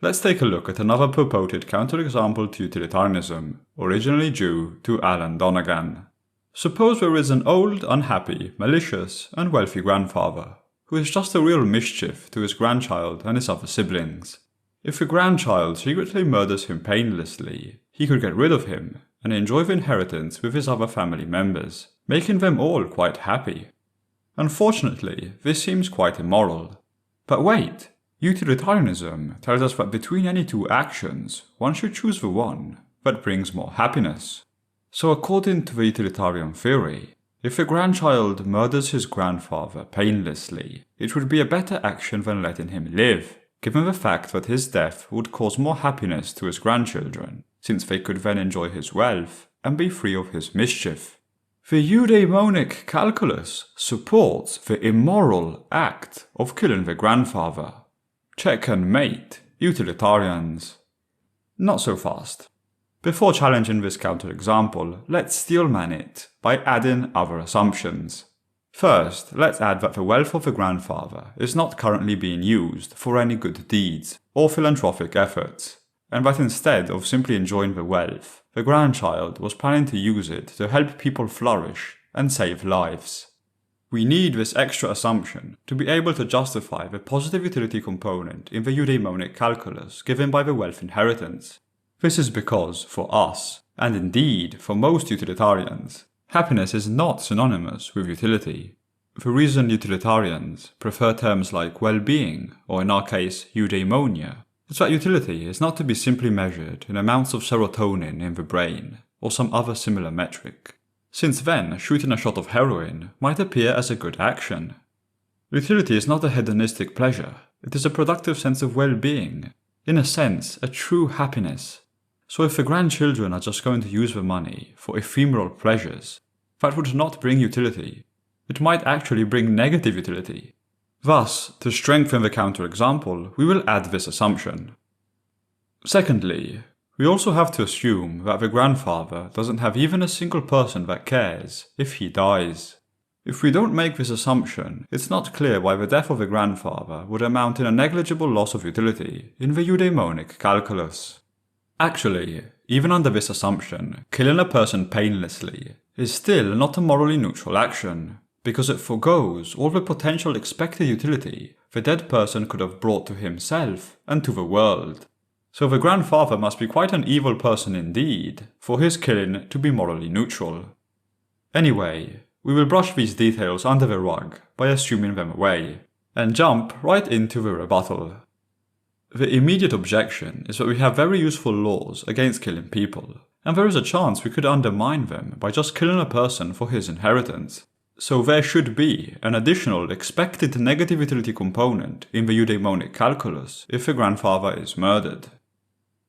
Let's take a look at another purported counterexample to utilitarianism, originally due to Alan Donagan. Suppose there is an old, unhappy, malicious, and wealthy grandfather, who is just a real mischief to his grandchild and his other siblings. If the grandchild secretly murders him painlessly, he could get rid of him and enjoy the inheritance with his other family members, making them all quite happy. Unfortunately, this seems quite immoral. But wait! Utilitarianism tells us that between any two actions, one should choose the one that brings more happiness. So according to the utilitarian theory, if the grandchild murders his grandfather painlessly, it would be a better action than letting him live, given the fact that his death would cause more happiness to his grandchildren, since they could then enjoy his wealth and be free of his mischief. The eudaimonic calculus supports the immoral act of killing the grandfather. Check and mate, utilitarians. Not so fast. Before challenging this counterexample, let's steelman it by adding other assumptions. First, let's add that the wealth of the grandfather is not currently being used for any good deeds or philanthropic efforts, and that instead of simply enjoying the wealth, the grandchild was planning to use it to help people flourish and save lives. We need this extra assumption to be able to justify the positive utility component in the eudaimonic calculus given by the wealth inheritance. This is because, for us, and indeed for most utilitarians, happiness is not synonymous with utility. The reason utilitarians prefer terms like well-being, or in our case, eudaimonia, is that utility is not to be simply measured in amounts of serotonin in the brain, or some other similar metric. Since then, shooting a shot of heroin might appear as a good action. Utility is not a hedonistic pleasure, it is a productive sense of well-being, in a sense, a true happiness. So if the grandchildren are just going to use the money for ephemeral pleasures, that would not bring utility. It might actually bring negative utility. Thus, to strengthen the counterexample, we will add this assumption. Secondly, we also have to assume that the grandfather doesn't have even a single person that cares if he dies. If we don't make this assumption, it's not clear why the death of the grandfather would amount in a negligible loss of utility in the eudaimonic calculus. Actually, even under this assumption, killing a person painlessly is still not a morally neutral action, because it forgoes all the potential expected utility the dead person could have brought to himself and to the world. So the grandfather must be quite an evil person indeed for his killing to be morally neutral. Anyway, we will brush these details under the rug by assuming them away, and jump right into the rebuttal. The immediate objection is that we have very useful laws against killing people, and there is a chance we could undermine them by just killing a person for his inheritance. So there should be an additional expected negative utility component in the eudaimonic calculus if the grandfather is murdered.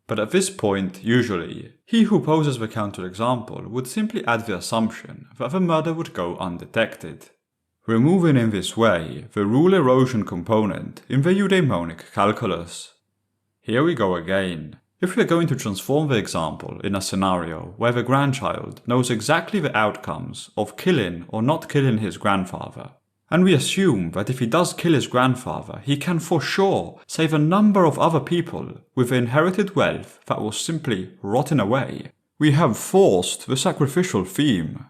But at this point, usually, he who poses the counterexample would simply add the assumption that the murder would go undetected, removing in this way the rule erosion component in the eudaimonic calculus. Here we go again. If we are going to transform the example in a scenario where the grandchild knows exactly the outcomes of killing or not killing his grandfather, and we assume that if he does kill his grandfather, he can for sure save a number of other people with inherited wealth that was simply rotting away, we have forced the sacrificial theme.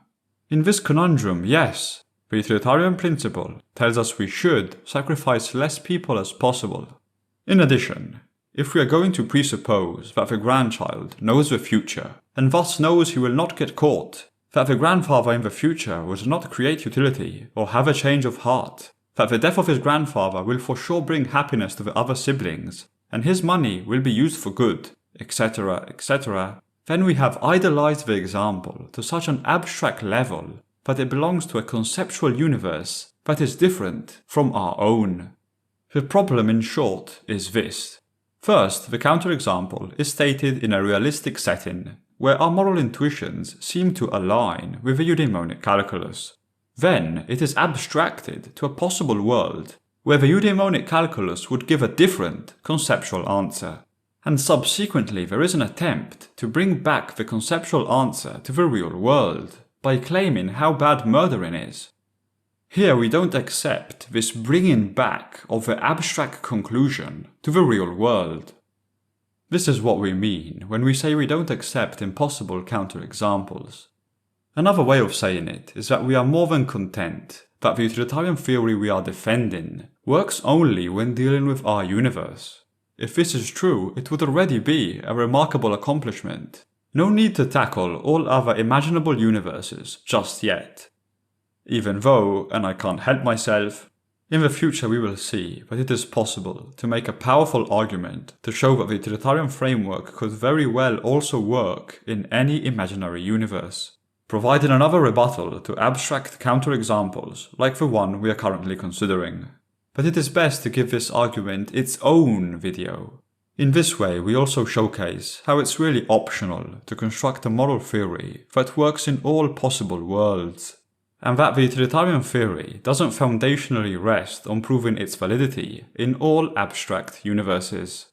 In this conundrum, yes, the utilitarian principle tells us we should sacrifice less people as possible. In addition, if we are going to presuppose that the grandchild knows the future, and thus knows he will not get caught, that the grandfather in the future would not create utility or have a change of heart, that the death of his grandfather will for sure bring happiness to the other siblings, and his money will be used for good, etc., etc., then we have idolized the example to such an abstract level that it belongs to a conceptual universe that is different from our own. The problem, in short, is this. First, the counterexample is stated in a realistic setting, where our moral intuitions seem to align with the eudaimonic calculus. Then it is abstracted to a possible world, where the eudaimonic calculus would give a different conceptual answer. And subsequently there is an attempt to bring back the conceptual answer to the real world, by claiming how bad murdering is. Here we don't accept this bringing back of the abstract conclusion to the real world. This is what we mean when we say we don't accept impossible counterexamples. Another way of saying it is that we are more than content that the utilitarian theory we are defending works only when dealing with our universe. If this is true, it would already be a remarkable accomplishment. No need to tackle all other imaginable universes just yet. Even though, and I can't help myself, in the future we will see that it is possible to make a powerful argument to show that the utilitarian framework could very well also work in any imaginary universe, providing another rebuttal to abstract counterexamples like the one we are currently considering. But it is best to give this argument its own video. In this way we also showcase how it's really optional to construct a moral theory that works in all possible worlds, and that the utilitarian theory doesn't foundationally rest on proving its validity in all abstract universes.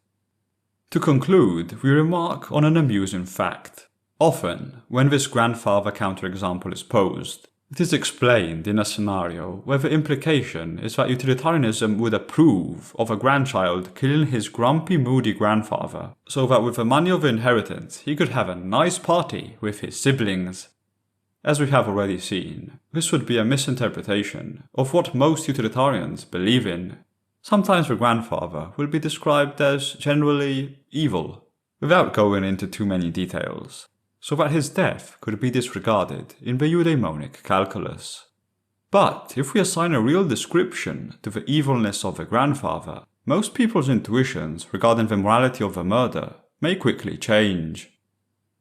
To conclude, we remark on an amusing fact. Often, when this grandfather counterexample is posed, it is explained in a scenario where the implication is that utilitarianism would approve of a grandchild killing his grumpy, moody grandfather, so that with the money of the inheritance he could have a nice party with his siblings. As we have already seen, this would be a misinterpretation of what most utilitarians believe in. Sometimes the grandfather will be described as generally evil, without going into too many details, so that his death could be disregarded in the eudaimonic calculus. But if we assign a real description to the evilness of the grandfather, most people's intuitions regarding the morality of the murder may quickly change.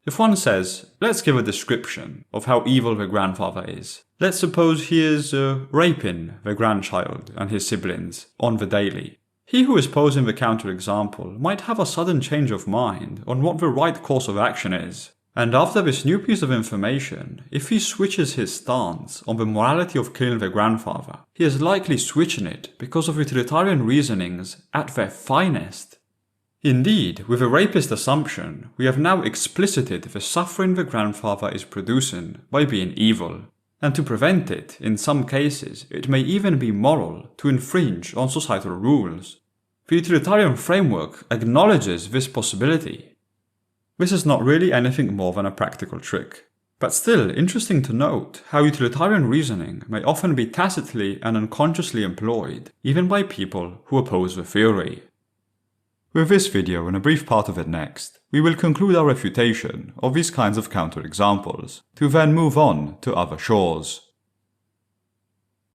If one says, let's give a description of how evil the grandfather is. Let's suppose he is raping the grandchild and his siblings on the daily. He who is posing the counterexample might have a sudden change of mind on what the right course of action is. And after this new piece of information, if he switches his stance on the morality of killing the grandfather, he is likely switching it because of utilitarian reasonings at their finest. Indeed, with a rapist assumption, we have now explicited the suffering the grandfather is producing by being evil, and to prevent it, in some cases, it may even be moral to infringe on societal rules. The utilitarian framework acknowledges this possibility. This is not really anything more than a practical trick, but still interesting to note how utilitarian reasoning may often be tacitly and unconsciously employed, even by people who oppose the theory. With this video and a brief part of it next, we will conclude our refutation of these kinds of counterexamples, to then move on to other shores.